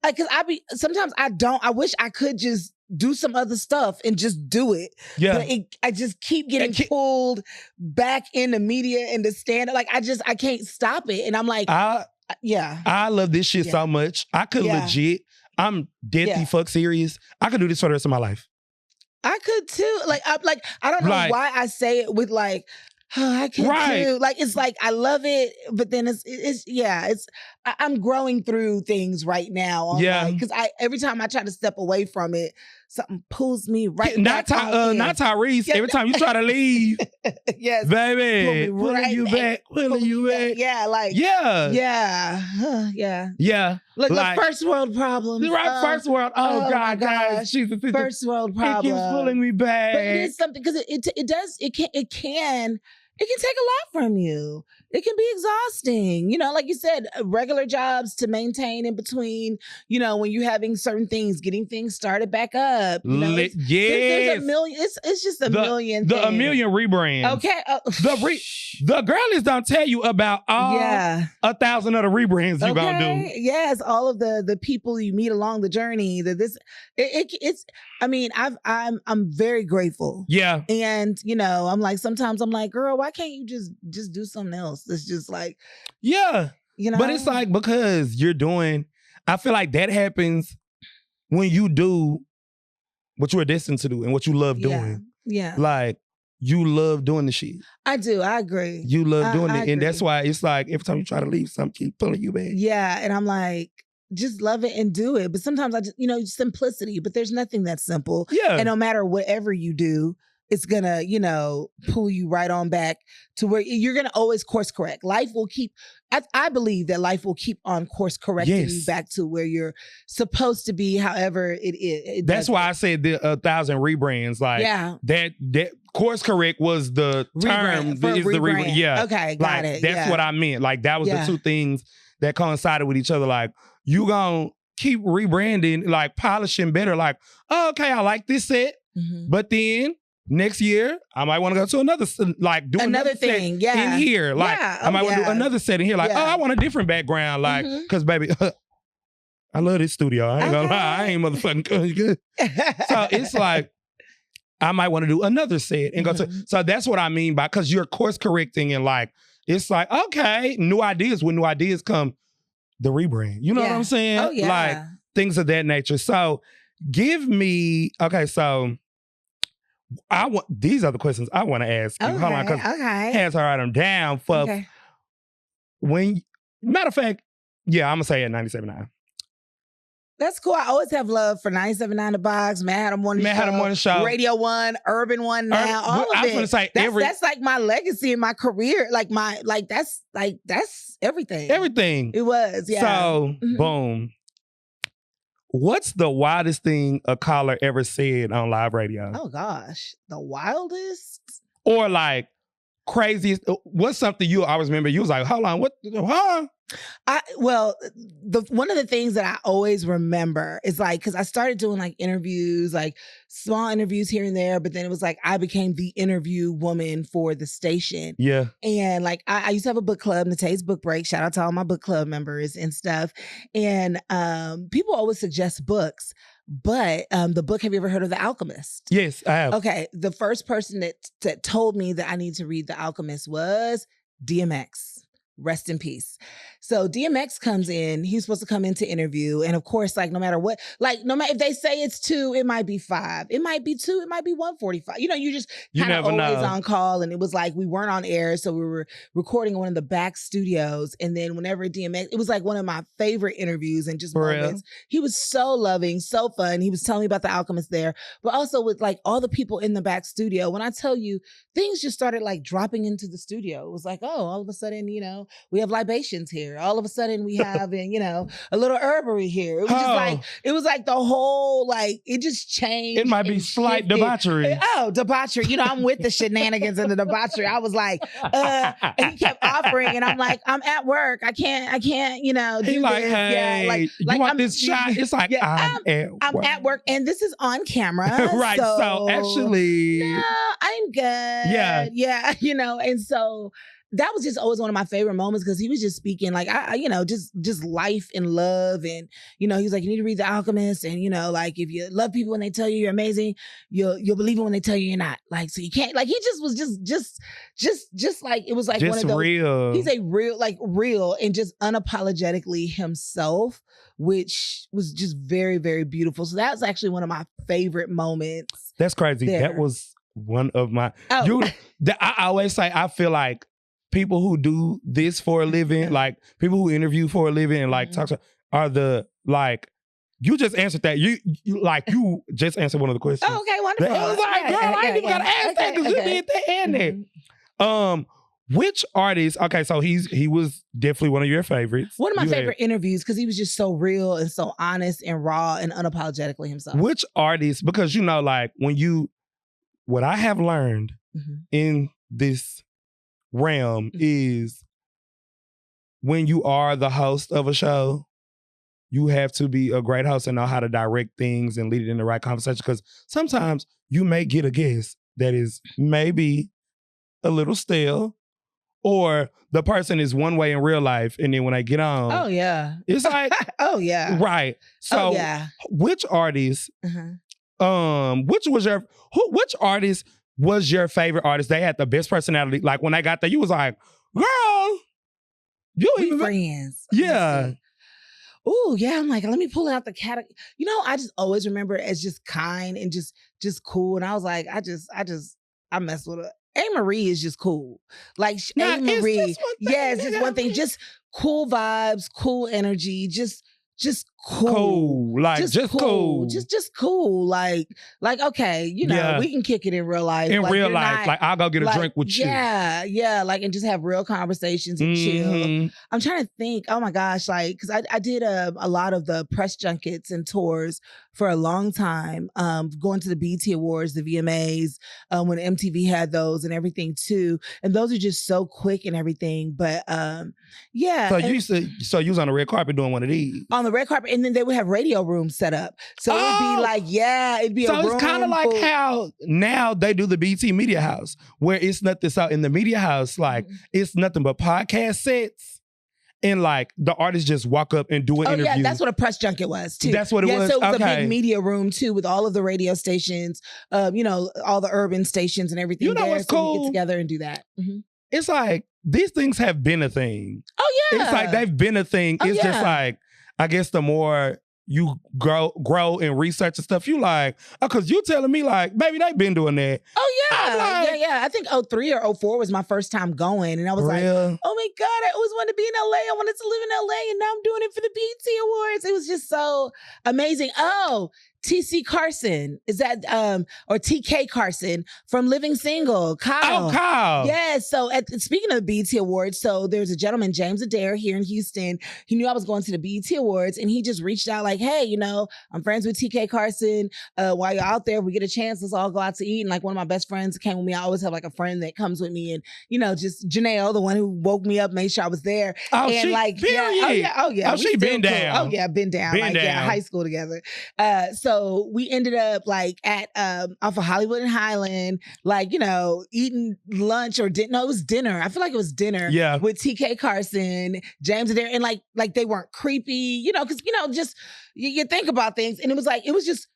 because sometimes I wish I could just do some other stuff and just do it. Yeah. But I just keep getting pulled back in the media and the stand-up. Like, I can't stop it. And I'm like, I love this shit so much. I could legit, I'm deadly fuck serious. I could do this for the rest of my life. I could too. I don't know why I say it with like, oh, I can too. Like, it's like, I love it, but then I'm growing through things right now. Because every time I try to step away from it, something pulls me right back. Not Tyrese. Every time you try to leave. Yes. Baby. Pulling you back. Yeah. Like. Yeah. Yeah. Yeah. Yeah. Like first world problems. Right. First world. Oh God, guys. Jesus. First world problems. It keeps pulling me back. But it is something, because it can take a lot from you. It can be exhausting. Like you said, regular jobs to maintain in between, when you're having certain things, getting things started back up. There's a million, it's just a million things. A million rebrands. Okay. The girlies don't tell you about all 1,000 other rebrands you're going to do. Yes, all of the people you meet along the journey. I'm very grateful. Yeah. And, sometimes I'm like, girl, why can't you just do something else? It's just like, but it's like, because I feel like that happens when you do what you were destined to do and what you love doing. Yeah. Like, you love doing the shit. I do. I agree. You love doing it. And that's why it's like, every time you try to leave, something keep pulling you back. Yeah. And I'm like, just love it and do it. But sometimes I just, simplicity, but there's nothing that's simple. Yeah. And no matter whatever you do, it's gonna, pull you right on back to where you're gonna always course correct. Life will keep, I believe that life will keep on course correcting you back to where you're supposed to be, however it is. That's why I said the 1,000 rebrands. Like, that course correct was the term. The rebrand. Yeah. Okay, got it. That's what I meant. Like, that was the two things that coincided with each other. Like, you gonna keep rebranding, like polishing better. Like, oh, okay, I like this set, but then next year, I might want to go to another, like do another thing, set in here. Like, I might want to do another set in here. Like, oh, I want a different background. Like, because baby, I love this studio. I ain't gonna lie. I ain't motherfucking good. So it's like, I might want to do another set and go to. So that's what I mean by, because you're course correcting and like, it's like, okay, new ideas. When new ideas come, the rebrand. You know what I'm saying? Oh, yeah. Like things of that nature. So give me, okay, so these are the questions I want to ask you. Okay, hold on, because hands are them down for when, matter of fact, yeah, I'm going to say at 97.9. That's cool. I always have love for 97.9 The Box, Manhattan Morning Show, Radio 1, Urban 1 now, all of it. I was going to say that's like my legacy in my career. That's everything. Everything. It was, yeah. So, boom. What's the wildest thing a caller ever said on live radio? Oh gosh, the wildest? Or like craziest, what's something you always remember? You was like, hold on, what, huh? One of the things that I always remember is like, because I started doing like interviews, like small interviews here and there, but then it was like I became the interview woman for the station. Yeah. And like I used to have a book club, Nnete's Book Break. Shout out to all my book club members and stuff. And people always suggest books. But the book, have you ever heard of The Alchemist? Yes, I have. Okay. The first person that told me that I need to read The Alchemist was DMX. Rest in peace. So DMX comes in, he's supposed to come in to interview. And of course, like no matter what, like no matter if they say it's 2, it might be 5. It might be 2, it might be 1:45. You know, you just kind of always on call. And it was like we weren't on air. So we were recording in one of the back studios. And then whenever DMX, it was like one of my favorite interviews and just moments. He was so loving, so fun. He was telling me about The Alchemist there, but also with like all the people in the back studio. When I tell you, things just started like dropping into the studio. It was like, oh, all of a sudden, you know, we have libations here. All of a sudden we have, you know, a little herbery here. It was just it was like the whole, like, it just changed. It might be slight debauchery. Debauchery. You know, I'm with the shenanigans and the debauchery. I was like, and he kept offering, and I'm like, I'm at work. I can't, you know, do like, this. Hey, like you want this shot? It's like, I'm at work, and this is on camera. Right. So actually, no, I'm good. Yeah. You know, and so that was just always one of my favorite moments because he was just speaking like, you know, just life and love. And, you know, he was like, you need to read The Alchemist. And, you know, like if you love people when they tell you you're amazing, you'll believe it when they tell you you're not. Like, so you can't, like, he just was just like, it was like just one of those. Real. He's a real and just unapologetically himself, which was just very, very beautiful. So that was actually one of my favorite moments. That's crazy. There. That was one of my, I always say, I feel like people who do this for a living, like people who interview for a living and like talk to, are the, like, you just answered that. You just answered one of the questions. Oh, okay, wonderful. I was like, girl, I ain't even gotta ask that because you did that and that. Which artist, okay, so he was definitely one of your favorites. One of my favorite interviews because he was just so real and so honest and raw and unapologetically himself. Which artist, because you know, like what I have learned in this realm is when you are the host of a show, you have to be a great host and know how to direct things and lead it in the right conversation, because sometimes you may get a guest that is maybe a little stale, or the person is one way in real life and then when they get on, it's like right. So which artist which artist was your favorite artist? They had the best personality. Like when I got there, you was like, girl, we friends. Yeah. Oh, yeah. I'm like, let me pull out the category. You know, I just always remember it as just kind and just cool. And I was like, I mess with her. A-Marie is just cool. Like A-Marie. It's just one thing. Just cool vibes, cool energy, just cool. Like just cool. Just cool. Like, okay, you know, we can kick it in real life. In real life. Like I'll go get a drink with you. Yeah. Like, and just have real conversations and chill. I'm trying to think, oh my gosh, like, cause I did a lot of the press junkets and tours for a long time, going to the BET Awards, the VMAs, when MTV had those and everything too. And those are just so quick and everything. But So you was on the red carpet doing one of these. On the red carpet, and then they would have radio rooms set up. So it'd be like, it'd be a room. So it's kind of like how now they do the BT Media House, where it's nothing. So in the Media House, like it's nothing but podcast sets and like the artists just walk up and do an interview. Yeah, that's what a press junket was too. That's what it was. So it was a big media room too, with all of the radio stations, all the urban stations and everything. You know what's cool? We get together and do that. Mm-hmm. It's like these things have been a thing. Oh yeah, it's like they've been a thing. It's just like, I guess the more you grow and research and stuff, you like, because you telling me like, baby, they've been doing that. Oh yeah, yeah. I think 03 or 04 was my first time going, and I was like, oh my God, I always wanted to be in LA. I wanted to live in LA, and now I'm doing it for the BET Awards. It was just so amazing. Oh, TC Carson, is that, or TK Carson from Living Single, Kyle. Oh, Kyle. Yeah, so speaking of the BET Awards, so there's a gentleman, James Adair, here in Houston. He knew I was going to the BET Awards, and he just reached out like, hey, I'm friends with TK Carson. While you're out there, if we get a chance, let's all go out to eat. And like one of my best friends came with me. I always have like a friend that comes with me, and, just Janelle, the one who woke me up, made sure I was there. Oh, and she, like, period. Oh, yeah. Oh, she been down. Cool. Oh, yeah, been down. High school together. So we ended up like at off of Hollywood and Highland, like, eating lunch or dinner. No, it was dinner. I feel like it was dinner with TK Carson, James Adair, and like they weren't creepy, because just you think about things, and it was just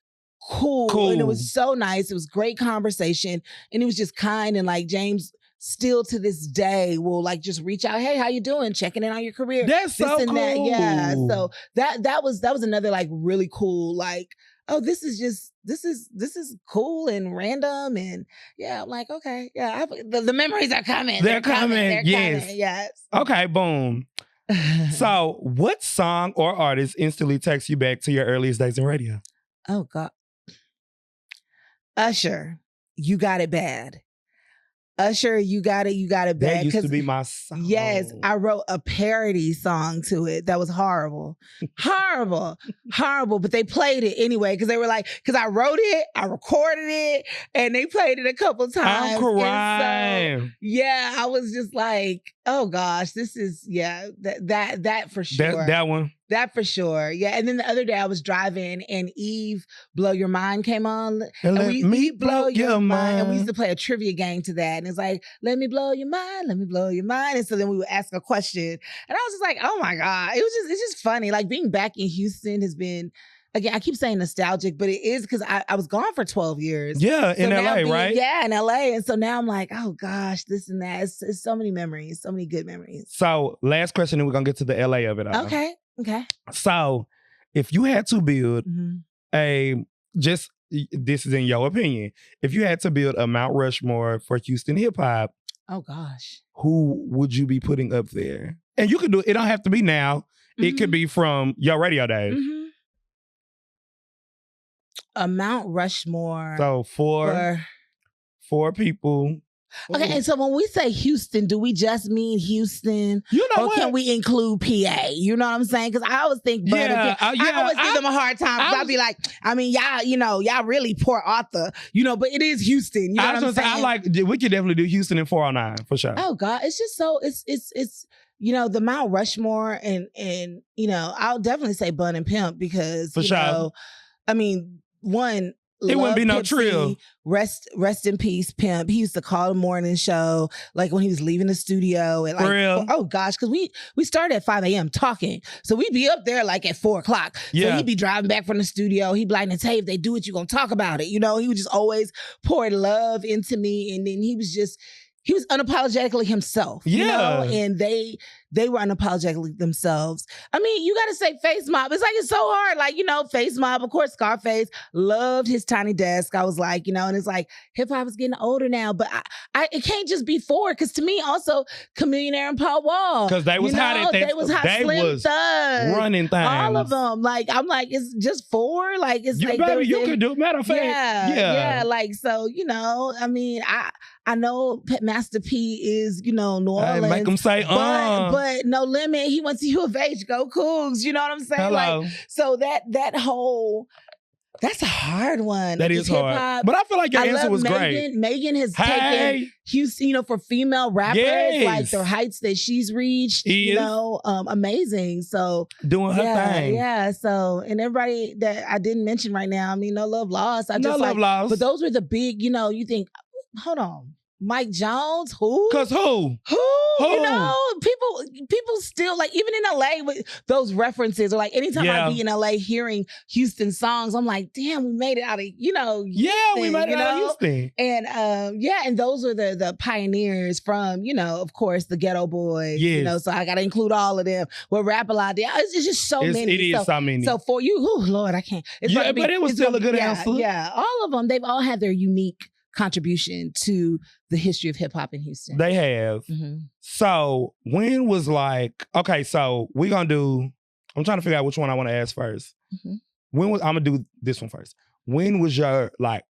cool. And it was so nice. It was great conversation, and it was just kind, and like James still to this day will like just reach out, hey, how you doing? Checking in on your career. That's so cool. That. Yeah. So that was another like really cool, like, oh, this is cool and random, and I'm like, okay, the memories are coming. They're coming. Yes. Okay, boom. So, what song or artist instantly takes you back to your earliest days in radio? Oh God, Usher, You Got It Bad. Usher, you got it bad. That used to be my song. Yes, I wrote a parody song to it that was horrible. Horrible. But they played it anyway, because they were like, because I wrote it, I recorded it, and they played it a couple times. I'm crying. So, I was just like, oh gosh, this is, that for sure. That one. That for sure. Yeah. And then the other day I was driving and Eve Blow Your Mind came on. And let me blow your mind. And we used to play a trivia game to that. And it's like, let me blow your mind. Let me blow your mind. And so then we would ask a question. And I was just like, oh my God. It's just funny. Like being back in Houston has been, again, I keep saying nostalgic, but it is because I was gone for 12 years. Yeah, in LA, right? Yeah, in LA. And so now I'm like, oh gosh, this and that. It's so many memories, so many good memories. So last question, and we're going to get to the LA of it all. Okay. So if you had to build this is in your opinion, if you had to build a Mount Rushmore for Houston hip hop, oh gosh, who would you be putting up there? And you can do it. It don't have to be now. It could be from your radio days. A Mount Rushmore. So four people. Okay, and so when we say Houston, do we just mean Houston? Or can we include PA? You know what I'm saying? Because I always think I always give them a hard time. I'll be like, I mean, y'all really Port Arthur, but it is Houston. You know what I'm saying? We could definitely do Houston in 409 for sure. Oh God, it's just so it's the Mount Rushmore and I'll definitely say Bun and Pimp because for sure. I mean, one. It wouldn't be no Pimp trill. Rest in peace, Pimp. He used to call the morning show, like when he was leaving the studio. And like, for real? Oh gosh, because we started at 5 a.m. talking. So we'd be up there like at 4 o'clock. Yeah. So he'd be driving back from the studio. He'd be like, Nnete, if they do it, you're going to talk about it. He would just always pour love into me. And then he was unapologetically himself. And they were unapologetically themselves. I mean, you got to say Face Mob. It's like, it's so hard. Like, Face Mob, of course, Scarface, loved his Tiny Desk. I was like, and it's like, hip hop is getting older now, but it can't just be 4. Because to me, also, Chamillionaire and Paul Wall. Because they was hot at that. They was hot. Slim Thug. Running things. All of them. Like, I'm like, it's just 4. Like, it's you could do it. Matter of fact. Yeah. Like, so, I mean, I know Master P is, New Orleans. Make them say, But No Limit, he went to U of H, go Cougs, you know what I'm saying? Hello. Like, so that whole, that's a hard one. That is hard. But I feel like your answer was great. Megan has taken Houston, for female rappers, like the heights that she's reached, amazing. So doing her thing. Yeah. So, and everybody that I didn't mention right now, I mean, No Love Lost. Lost. But those were the big, you think, hold on. Mike Jones? Who? Cause who? You know, people still like, even in LA with those references, or like anytime I be in LA hearing Houston songs, I'm like, damn, we made it out of, Houston, we made it out of Houston. And and those are the pioneers from, of course, the Ghetto Boys. Yes. So I gotta include all of them. With Rap-A-Lot, it's just so many. It is so many. So for you, Lord, I can't. But it was still a good answer. Yeah, all of them, they've all had their unique contribution to the history of hip hop in Houston. They have. Mm-hmm. So when was like, okay, so I'm trying to figure out which one I want to ask first. Mm-hmm. I'm gonna do this one first. When was your like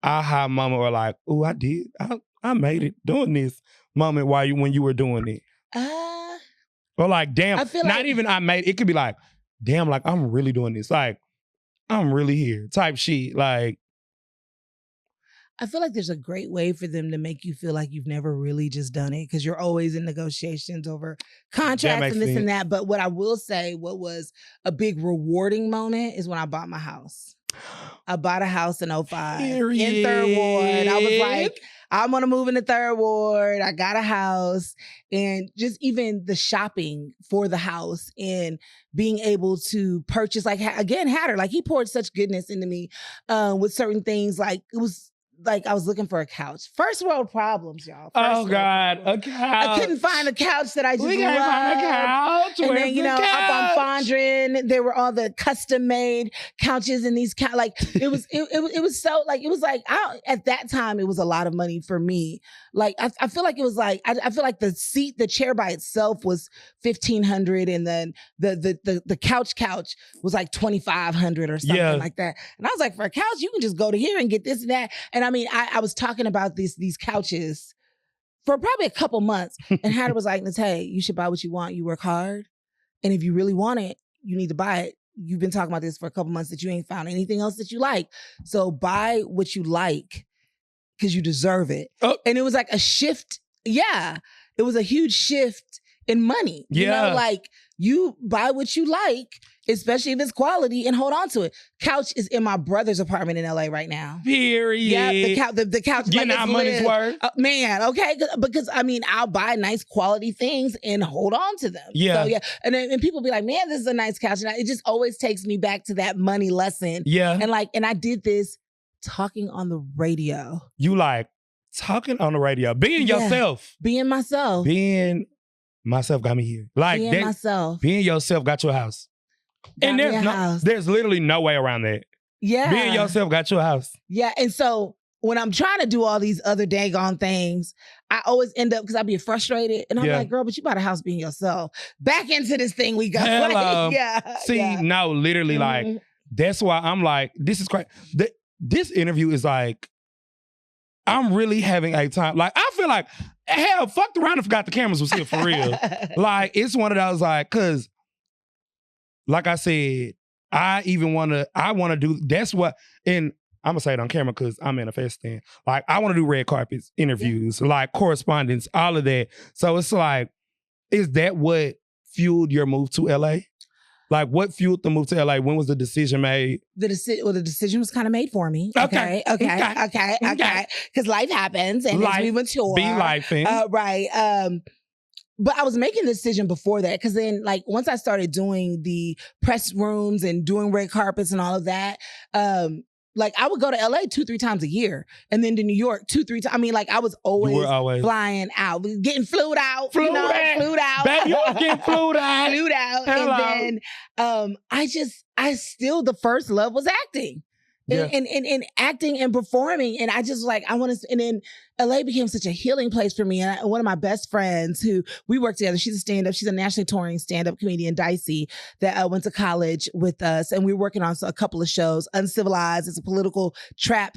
aha moment, or like, oh, I made it doing this moment when you were doing it? Or like, damn, I feel not even I made it could be like, damn, like I'm really doing this. Like, I'm really here type shit. Like, I feel like there's a great way for them to make you feel like you've never really just done it, because you're always in negotiations over contracts and this and that. But what I will say, what was a big rewarding moment is when I bought my house. I bought a house in 2005 in 3rd Ward. I was like, I'm going to move into 3rd Ward. I got a house. And just even the shopping for the house and being able to purchase, like, again, Hatter, like he poured such goodness into me with certain things. Like, it was like I was looking for a couch. First world problems, y'all. Oh God, a couch. I couldn't find a couch that I just loved. We can't find a couch. And then, up on Fondren, there were all the custom made couches and these like it was so like, it was like, at that time it was a lot of money for me. Like I feel like it was like, I feel like the chair by itself was $1,500, and then the couch was like $2,500 or something like that. And I was like, for a couch, you can just go to here and get this and that. And I mean, I was talking about these couches for probably a couple months. And Hatter was like, Nnete, you should buy what you want. You work hard. And if you really want it, you need to buy it. You've been talking about this for a couple months that you ain't found anything else that you like. So buy what you like because you deserve it. Oh. And it was like a shift. Yeah. It was a huge shift in money. Yeah. You know, like you buy what you like, especially if it's quality, and hold on to it. Couch is in my brother's apartment in LA right now. Period. Yeah, the couch. Getting our money's worth. Man, okay. Because I mean, I'll buy nice quality things and hold on to them. Yeah. So, yeah. And people be like, man, this is a nice couch. And it just always takes me back to that money lesson. Yeah. And I did this talking on the radio. You like talking on the radio. Being yourself. Being myself. Being myself got me here. Like being myself. Being yourself got you a house. And there's literally no way around that. Yeah. Being yourself got you a house. Yeah. And so when I'm trying to do all these other daggone things, I always end up, because I be frustrated. And I'm like, girl, but you bought a house being yourself. Back into this thing we got. Hello. Yeah. See, no, literally, like, that's why I'm like, this is crazy. This interview is like, I'm really having a time. Like, I feel like, hell, fucked around and forgot the cameras was here for real. Like, it's one of those, like, because, like I said, I want to do, that's what, and I'm going to say it on camera because I'm manifesting. Like, I want to do red carpets, interviews, like correspondence, all of that. So it's like, is that what fueled your move to LA? Like, what fueled the move to LA? When was the decision made? The decision was kind of made for me. Okay. Because life happens, and as we mature. Be lifing. Right. But I was making the decision before that, because then, like, once I started doing the press rooms and doing red carpets and all of that, like, I would go to LA 2-3 times a year, and then to New York 2-3 times. I mean, like, I was always flying out, getting flued out. Flued out. Baby, you was getting flued out. Flued out. Hello. And then I still, the first love was acting. Yeah. And acting and performing. And I just like, I want to, and then LA became such a healing place for me. And one of my best friends who we work together, she's a nationally touring stand-up comedian, Dicey, that went to college with us. And we were working on a couple of shows. Uncivilized is a political trap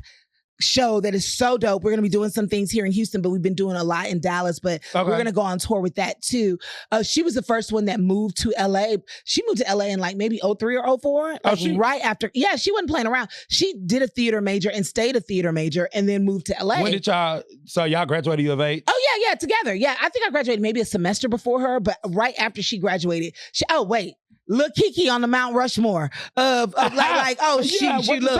show that is so dope. We're going to be doing some things here in Houston, but we've been doing a lot in Dallas, but we're going to go on tour with that too. She was the first one that moved to LA. She moved to LA in like maybe 03 or 04. Like right after. Yeah, she wasn't playing around. She did a theater major and stayed a theater major and then moved to LA. When did y'all graduated U of H? Oh yeah, together. Yeah, I think I graduated maybe a semester before her, but right after she graduated, Lil Kiki on the Mount Rushmore of like oh yeah, shoot, Lil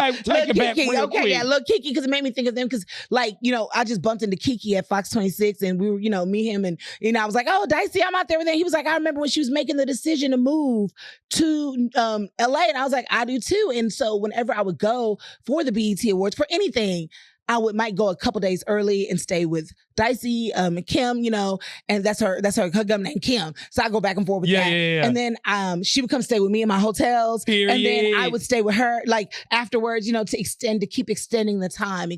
Kiki. Okay, yeah, Lil Kiki, because it made me think of them because like, you know, I just bumped into Kiki at Fox 26 and we were, you know, me, him, and you know, I was like, oh, Dicey, I'm out there with him. He was like, I remember when she was making the decision to move to LA, and I was like, I do too. And so whenever I would go for the BET Awards for anything, I might go a couple days early and stay with Dicey, and Kim, you know, and that's her gum name, Kim. So I go back and forth with that. Yeah. And then she would come stay with me in my hotels. Period. And then I would stay with her, like afterwards, you know, to keep extending the time.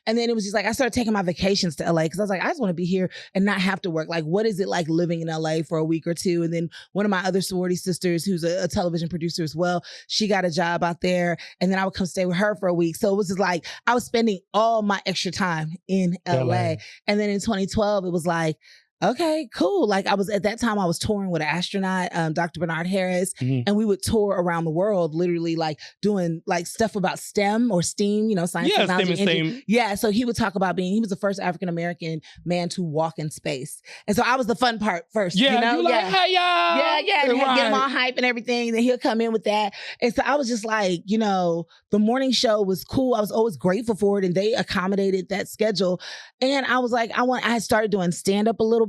And then it was just like, I started taking my vacations to LA because I was like, I just want to be here and not have to work. Like, what is it like living in LA for a week or two? And then one of my other sorority sisters, who's a television producer as well, she got a job out there. And then I would come stay with her for a week. So it was just like, I was spending all my extra time in LA. And then in 2012, it was like, okay, cool. Like at that time I was touring with an astronaut, Dr. Bernard Harris, and we would tour around the world, literally like doing like stuff about STEM or STEAM, you know, science, technology, STEM. Yeah. So he would talk about he was the first African-American man to walk in space. And so I was the fun part first. Yeah. You know? Like, hey, y'all. Yeah. And get him all hype and everything. Then he'll come in with that. And so I was just like, you know, the morning show was cool. I was always grateful for it. And they accommodated that schedule. And I was like, I had started doing stand-up a little bit.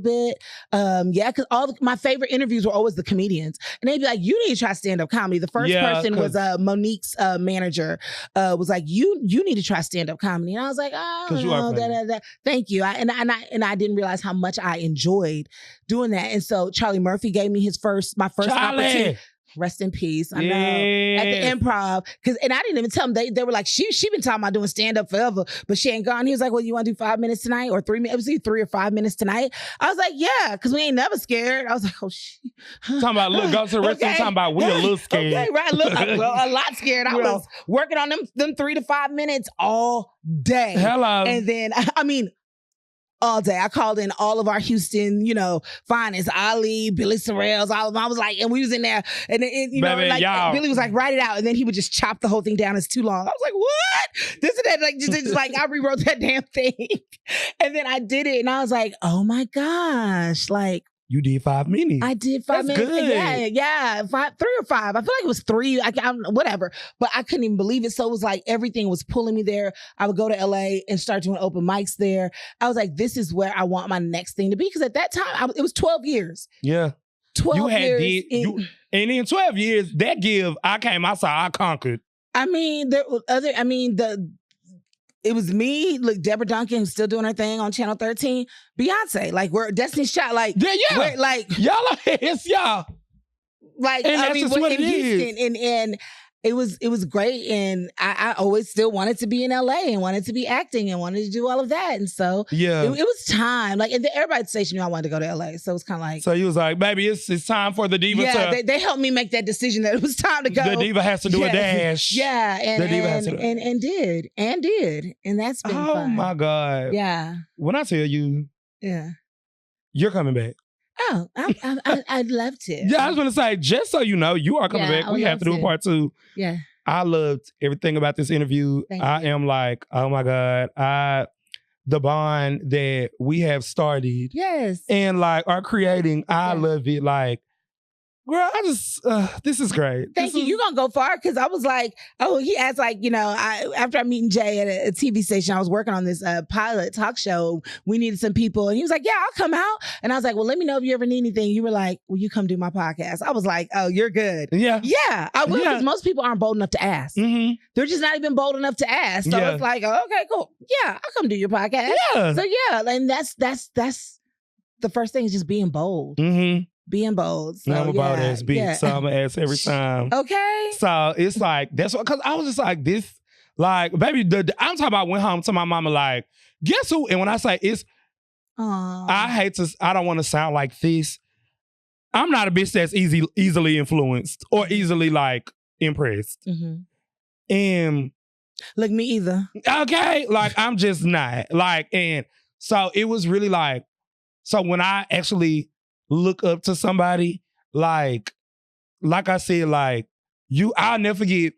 Because my favorite interviews were always the comedians. And they'd be like, you need to try stand-up comedy. The first person was Monique's manager, was like, you need to try stand-up comedy. And I was like, oh, thank you. I didn't realize how much I enjoyed doing that. And so Charlie Murphy gave me my first opportunity. Rest in peace. I know. At the Improv. And I didn't even tell them. They were like, she been talking about doing stand-up forever, but she ain't gone. He was like, well, you want to do 5 minutes tonight or 3 minutes? It was either 3 or 5 minutes tonight. I was like, yeah, because we ain't never scared. I was like, oh, shit. Talking about, look, go to the rest of the time about we a little scared. Okay, right. Look, a lot scared. I was working on them 3 to 5 minutes all day. Hello. And then, all day. I called in all of our Houston, you know, finest, Ali, Billy Sorrells, all of them. I was like, and we was in there, and you know, like Billy was like, write it out, and then he would just chop the whole thing down. It's too long. I was like, what? This and that, like, just like I rewrote that damn thing, and then I did it, and I was like, oh my gosh, like. You did 5 minutes. I did 5 minutes. Good. Yeah, 3 or 5. I feel like it was 3. I don't know, whatever. But I couldn't even believe it. So it was like everything was pulling me there. I would go to LA and start doing open mics there. I was like, this is where I want my next thing to be. Because at that time, it was 12 years. Yeah. 12 years. And in 12 years, that give, I came outside, I conquered. I mean, it was me, like Deborah Duncan, who's still doing her thing on Channel 13. Beyonce, like we're Destiny's Child, like we're, like y'all, it's y'all. Like and I mean, we're in Houston, and it was great, and I always still wanted to be in LA and wanted to be acting and wanted to do all of that, and so it was time. Like, and everybody at the station knew I wanted to go to LA, so it was kind of like. So you was like, baby, it's time for the diva. Yeah, they helped me make that decision that it was time to go. The diva has to do a dash. Yeah, and did, and that's been fun. Oh my God. Yeah. When I tell you, you're coming back. Oh, I'd love to. Yeah, I was going to say, just so you know, you are coming back. We have to do a part 2. Yeah. I loved everything about this interview. I am like, oh my God, the bond that we have started. Yes. And like are creating, I love it. Like, girl, I just, this is great. Thank you. You're going to go far because I was like, he asked like, you know, after I meeting Jay at a TV station, I was working on this pilot talk show. We needed some people. And he was like, yeah, I'll come out. And I was like, well, let me know if you ever need anything. You were like, will you come do my podcast? I was like, oh, you're good. Yeah. Yeah, I will because most people aren't bold enough to ask. Mm-hmm. They're just not even bold enough to ask. So it's like, oh, okay, cool. Yeah, I'll come do your podcast. Yeah. So yeah, and that's the first thing is just being bold. Mm-hmm. Being bold. So, I'm about ass beat, so I'm gonna ask every time. Okay. So it's like, that's what, because I was just like, this, like, baby, I'm talking about went home to my mama, like, guess who? And when I say it's, I don't want to sound like this. I'm not a bitch that's easily influenced or easily, like, impressed. Mm-hmm. And. Look, me either. Okay. Like, I'm just not. Like, and so it was really like, so when I actually look up to somebody, like I said, like I'll never forget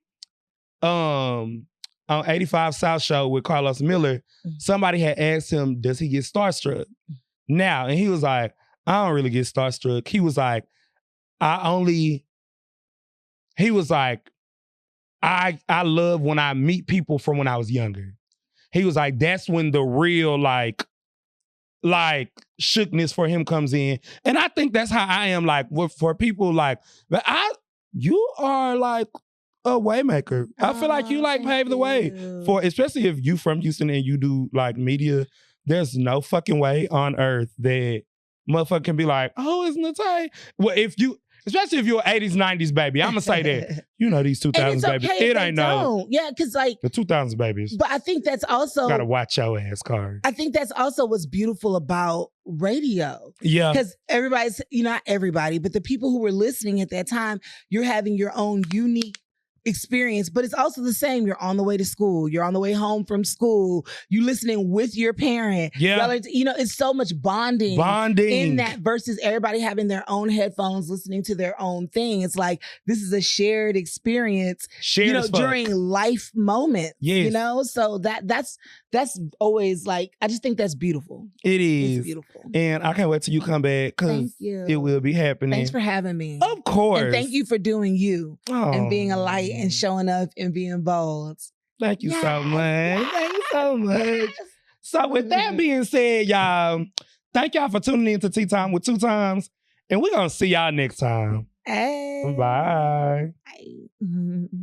on 85 South Show with Carlos Miller, somebody had asked him, does he get starstruck? Now, and he was like, I don't really get starstruck. He was like, he was like, I love when I meet people from when I was younger. He was like, that's when the real like shookness for him comes in. And I think that's how I am like for people like, but you are like a waymaker. I feel like you like pave the way for, especially if you from Houston and you do like media, there's no fucking way on earth that motherfucker can be like, oh, it's Nnete. Well, especially if you're an 80s, 90s baby, I'm gonna say that. You know these 2000s babies. It ain't no. Yeah, because like the 2000s babies. But I think that's also gotta watch your ass card. I think that's also what's beautiful about radio. Yeah. Because everybody's, not everybody, but the people who were listening at that time, you're having your own unique experience, but it's also the same. You're on the way to school. You're on the way home from school. You listening with your parent. Yeah. It's so much bonding in that versus everybody having their own headphones, listening to their own thing. It's like, this is a shared experience, during life moments, so that's always like, I just think that's beautiful. It is. It's beautiful. And I can't wait till you come back because it will be happening. Thanks for having me. Of course. And thank you for doing you and being a light and showing up and being bold. Thank you so much. Thank you so much. So with that being said, y'all, thank y'all for tuning in to Tea Time with Two Times. And we're going to see y'all next time. Hey. Bye. Bye.